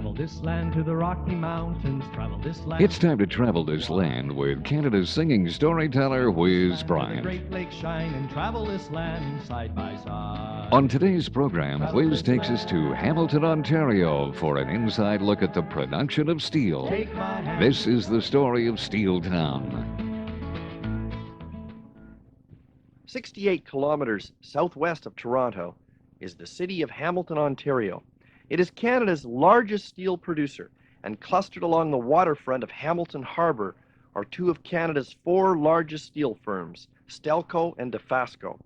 Travel this land to the Rocky Mountains. Travel this land. It's time to travel this land with Canada's singing storyteller, Whiz Bryant. Great Lakes shine and travel this land side by side. On today's program, Whiz takes us to Hamilton, Ontario for an inside look at the production of steel. This is the story of Steel Town. 68 kilometers southwest of Toronto is the city of Hamilton, Ontario. It is Canada's largest steel producer, and clustered along the waterfront of Hamilton Harbour are two of Canada's four largest steel firms, Stelco and Dofasco.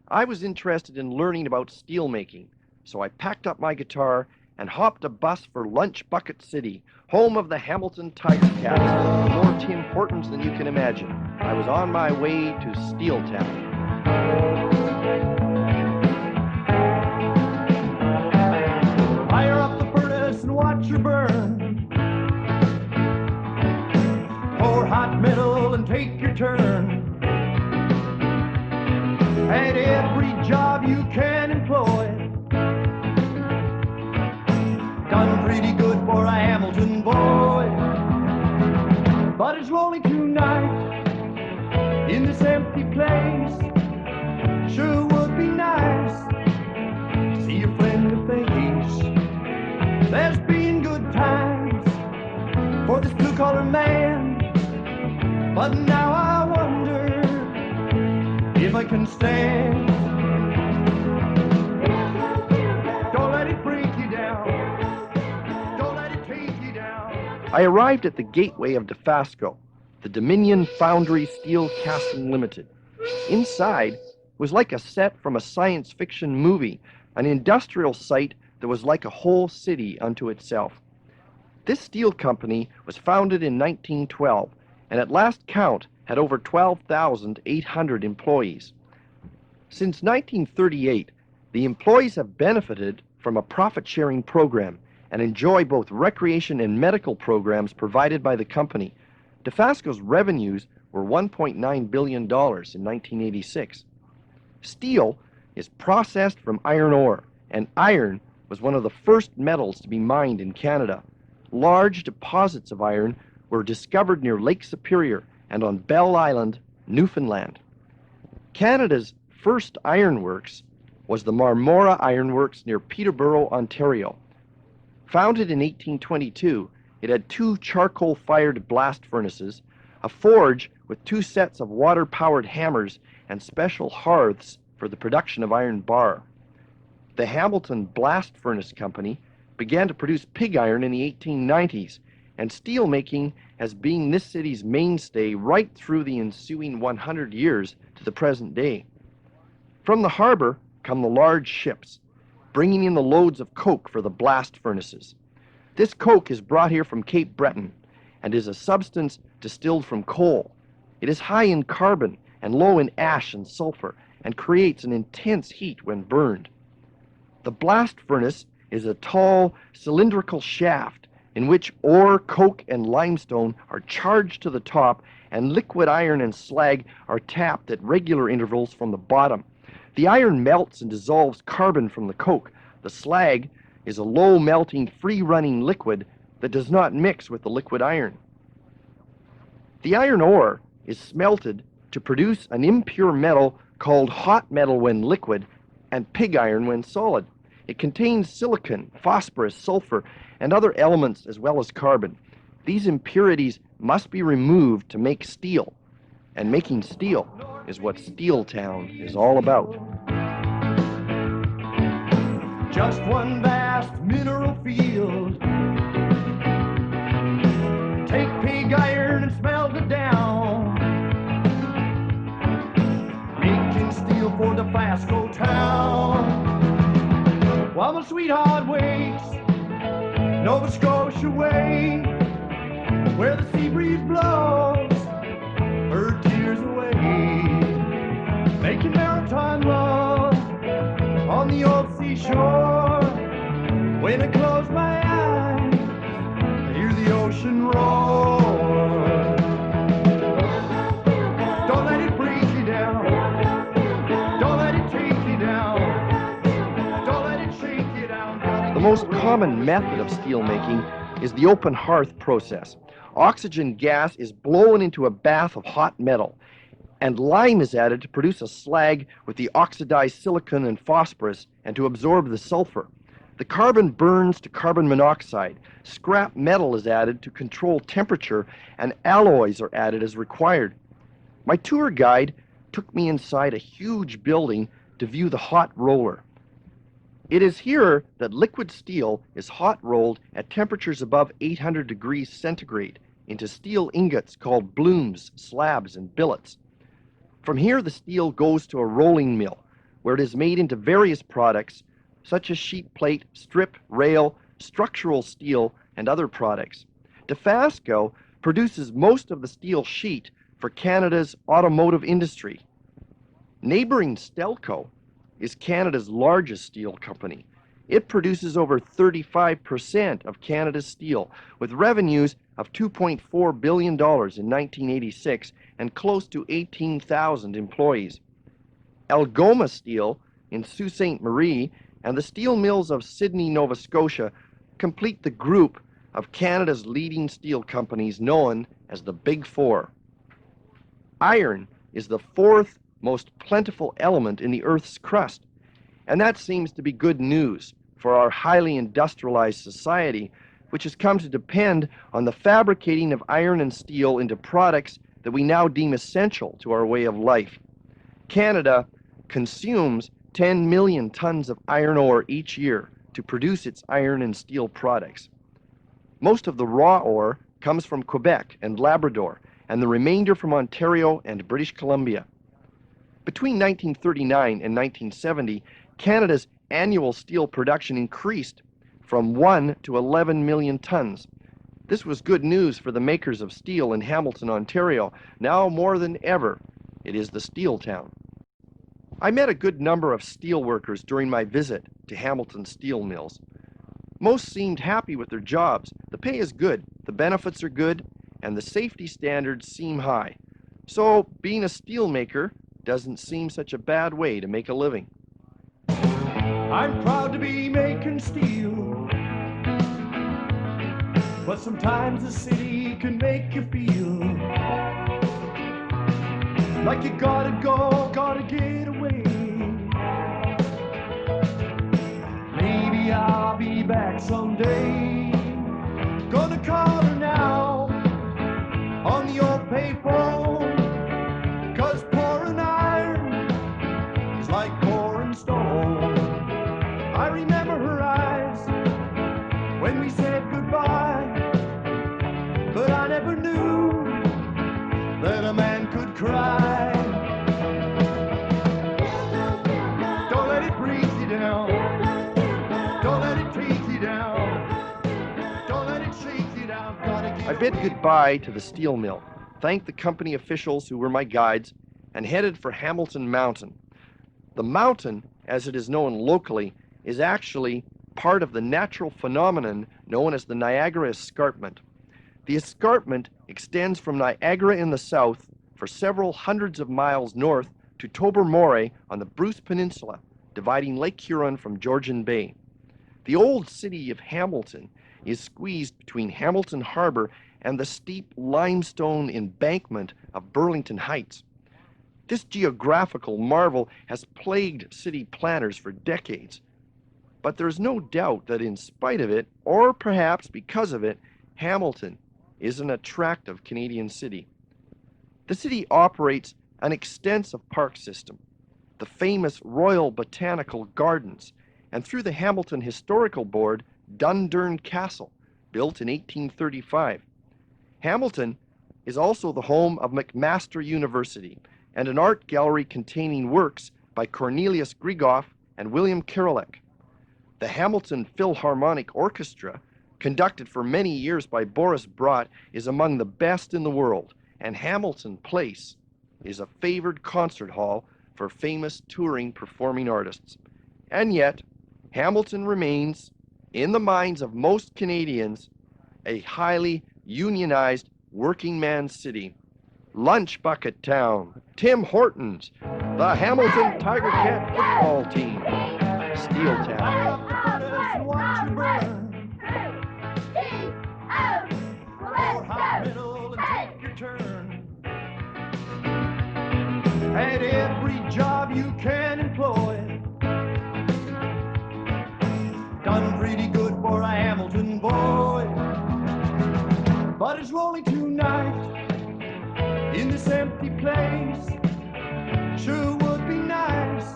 I was interested in learning about steel making, so I packed up my guitar and hopped a bus for Lunch Bucket City, home of the Hamilton Tiger Cats, more Tim Hortons than you can imagine. I was on my way to Steel Town. Fire up the furnace and watch her burn. Pour hot metal and take your turn. At every job you can employ. Done pretty good for a Hamilton boy. But it's lonely tonight in this empty place. Sure would be nice to see a friendly face. There's been good times for this blue-collar man, but now I wonder if I can stand. Don't let it break you down. Don't let it take you down. I arrived at the gateway of Dofasco, the Dominion Foundry Steel Casting Limited. Inside was like a set from a science fiction movie, an industrial site that was like a whole city unto itself. This steel company was founded in 1912, and at last count had over 12,800 employees. Since 1938, the employees have benefited from a profit-sharing program and enjoy both recreation and medical programs provided by the company. Dofasco's revenues were $1.9 billion in 1986. Steel is processed from iron ore, and iron was one of the first metals to be mined in Canada. Large deposits of iron were discovered near Lake Superior and on Bell Island, Newfoundland. Canada's first ironworks was the Marmora Ironworks near Peterborough, Ontario. Founded in 1822, it had two charcoal-fired blast furnaces, a forge with two sets of water-powered hammers, and special hearths for the production of iron bar. The Hamilton Blast Furnace Company began to produce pig iron in the 1890s, and steel making has been this city's mainstay right through the ensuing 100 years to the present day. From the harbor come the large ships, bringing in the loads of coke for the blast furnaces. This coke is brought here from Cape Breton and is a substance distilled from coal. It is high in carbon and low in ash and sulfur, and creates an intense heat when burned. The blast furnace is a tall, cylindrical shaft in which ore, coke, and limestone are charged to the top, and liquid iron and slag are tapped at regular intervals from the bottom. The iron melts and dissolves carbon from the coke. The slag is a low-melting, free-running liquid that does not mix with the liquid iron. The iron ore is smelted to produce an impure metal called hot metal when liquid and pig iron when solid. It contains silicon, phosphorus, sulfur, and other elements as well as carbon. These impurities must be removed to make steel, and making steel is what Steel Town is all about. Just one vast mineral field. Take pig iron and smelt it down. Making steel for the Dofasco town. While my sweetheart waits, Nova Scotia way, where the sea breeze blows her tears away. Making maritime love on the old seashore. When I close my eyes, I hear the ocean roar. Don't let it break you down. Don't let it take you down. Don't let it shake you down. most common method of steelmaking is the open hearth process. Oxygen gas is blown into a bath of hot metal, and lime is added to produce a slag with the oxidized silicon and phosphorus and to absorb the sulfur. The carbon burns to carbon monoxide. Scrap metal is added to control temperature, and alloys are added as required. My tour guide took me inside a huge building to view the hot roller. It is here that liquid steel is hot rolled at temperatures above 800 degrees centigrade into steel ingots called blooms, slabs, and billets. From here, the steel goes to a rolling mill, where it is made into various products such as sheet plate, strip, rail, structural steel, and other products. Dofasco produces most of the steel sheet for Canada's automotive industry. Neighboring Stelco is Canada's largest steel company. It produces over 35% of Canada's steel, with revenues of $2.4 billion in 1986 and close to 18,000 employees. Algoma Steel in Sault Ste. Marie and the steel mills of Sydney, Nova Scotia complete the group of Canada's leading steel companies known as the Big Four. Iron is the fourth most plentiful element in the Earth's crust, and that seems to be good news for our highly industrialized society, which has come to depend on the fabricating of iron and steel into products that we now deem essential to our way of life. Canada consumes 10 million tons of iron ore each year to produce its iron and steel products. Most of the raw ore comes from Quebec and Labrador, and the remainder from Ontario and British Columbia. Between 1939 and 1970, Canada's annual steel production increased from 1 to 11 million tons. This was good news for the makers of steel in Hamilton, Ontario. Now more than ever, it is the steel town. I met a good number of steel workers during my visit to Hamilton steel mills. Most seemed happy with their jobs. The pay is good, the benefits are good, and the safety standards seem high. So being a steel maker doesn't seem such a bad way to make a living. I'm proud to be making steel, but sometimes the city can make you feel like you gotta go, gotta get away. Maybe I'll be back someday. Gonna call her now on the old payphone, 'cause pouring iron is like pouring stone. I remember her eyes when we said goodbye, but I never knew that a man could cry. Don't let it breathe you down. Don't let it take you down. Don't let it shake you down. I bid goodbye to the steel mill, thanked the company officials who were my guides, and headed for Hamilton Mountain. The mountain, as it is known locally, is actually part of the natural phenomenon known as the Niagara Escarpment. The escarpment extends from Niagara in the south for several hundreds of miles north to Tobermory on the Bruce Peninsula, dividing Lake Huron from Georgian Bay. The old city of Hamilton is squeezed between Hamilton Harbor and the steep limestone embankment of Burlington Heights. This geographical marvel has plagued city planners for decades, but there's no doubt that in spite of it, or perhaps because of it, Hamilton is an attractive Canadian city. The city operates an extensive park system, the famous Royal Botanical Gardens, and through the Hamilton Historical Board, Dundurn Castle, built in 1835. Hamilton is also the home of McMaster University and an art gallery containing works by Cornelius Grigoff and William Kerelek. The Hamilton Philharmonic Orchestra, conducted for many years by Boris Brott, is among the best in the world, and Hamilton Place is a favored concert hall for famous touring performing artists. And yet, Hamilton remains, in the minds of most Canadians, a highly unionized working man's city. Lunch Bucket Town, Tim Hortons, the Hamilton Tiger Cat football team, steel Fire town. up the furnace and watch you burn. Pour hot metal and take your turn. At every job you can employ. Done pretty good for a Hamilton boy. But it's lonely tonight in this empty place. Sure would be nice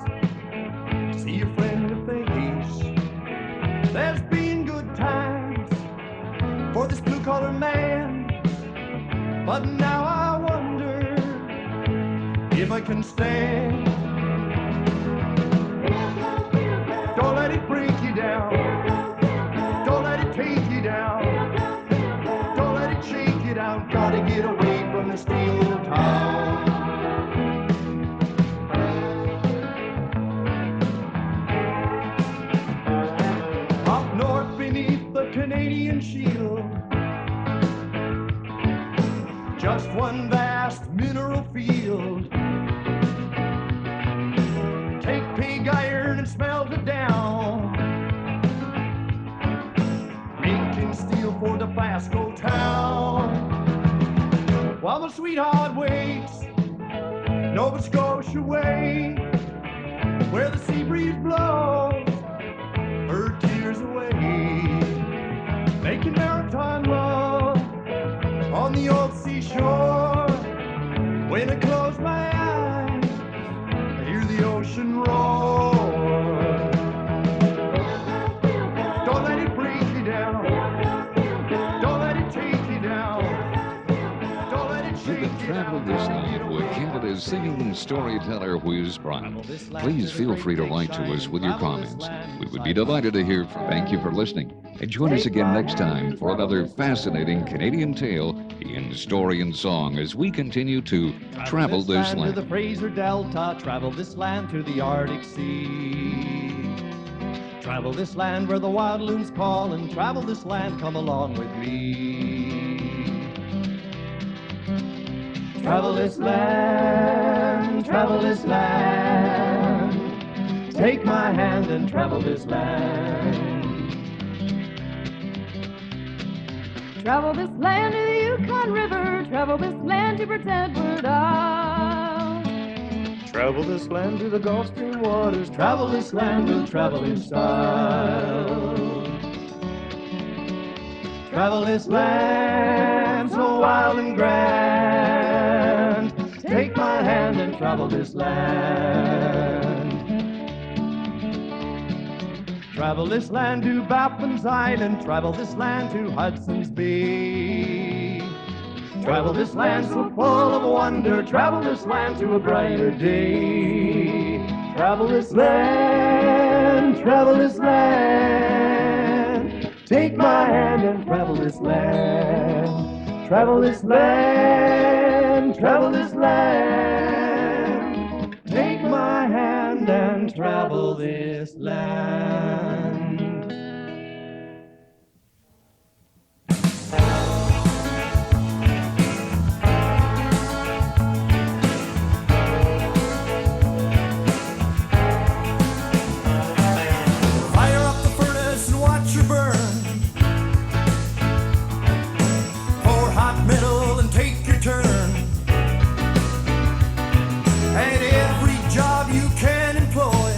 to see your friendly face. There's been good times for this blue-collar man, but now I wonder if I can stand. Don't let it break you down. Don't let it take you down. Don't let it shake you down. Gotta get away from the steel town. Up north beneath the Canadian shield, just one vast mineral field. Take pig iron and smelt it down, making steel for the Pasco town. While my sweetheart waits Nova Scotia way, where the sea breeze blows her tears away, making maritime love on the old seashore. When I close my eyes, I hear the ocean roar. Don't let it break you down. Don't let it take you down. Don't let it You shake can you travel down. this night with Canada's singing storyteller Whiz Bryant. Please feel free to write to us with your comments. We would be delighted to hear from you. Thank you for listening. And join us again next time for another fascinating Canadian tale in story and song as we continue to travel this To land. the Fraser Delta, travel this land to the Arctic Sea. Travel this land where the wild loons call, and travel this land, come along with me. Travel this land, travel this land. Take my hand and travel this land. Travel this land to the Yukon River, travel this land to Prince Edward Isle. Travel this land to the Gulf Stream waters, travel this land, we'll travel in style. Travel this land so wild and grand. Take my hand and travel this land. Travel this land to Baffin's Island, travel this land to Hudson's Bay. Travel this land so full of wonder, travel this land to a brighter day. Travel this land, travel this land. Take my hand and travel this land. Travel this land, travel this land. Take my hand and travel this land. Fire up the furnace and watch her burn. Pour hot metal and take your turn. At every job you can employ.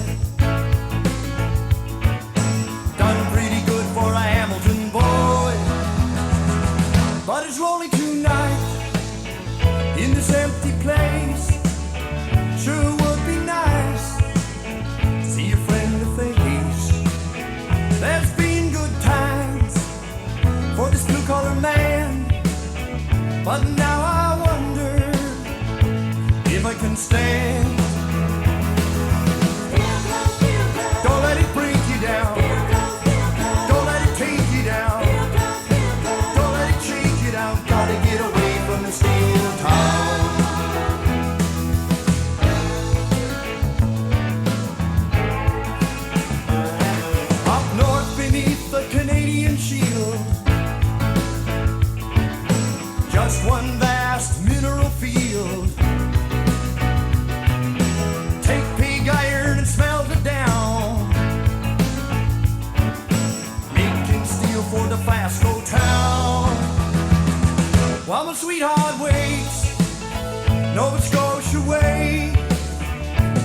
sweetheart waits, Nova Scotia way,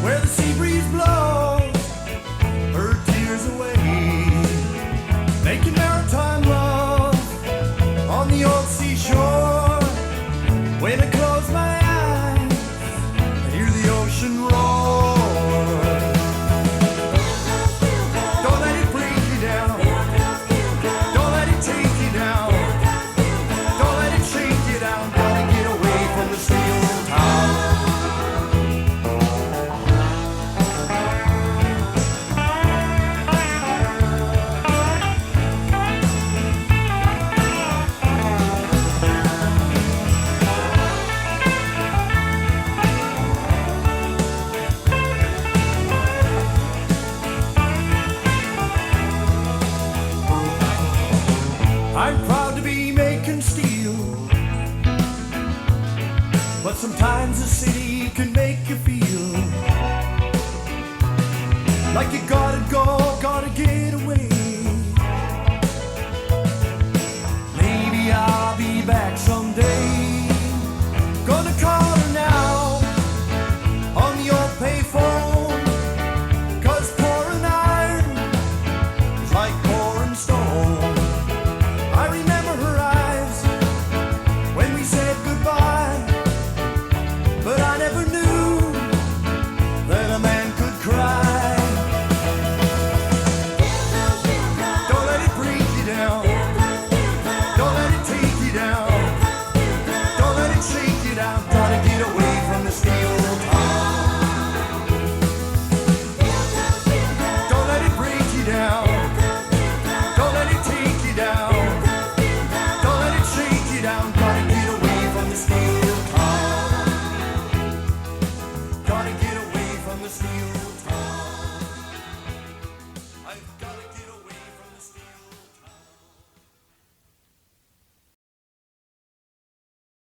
where the sea breeze blows her tears away, making maritime love on the old seashore. When I close my eyes, I hear the ocean roar. Don't let it bring you down. Don't let it take you down. Don't let it shake you down. Gotta get away from the steel town. I'm proud to be making steel, but sometimes the city can make you feel like you gotta go, gotta get away.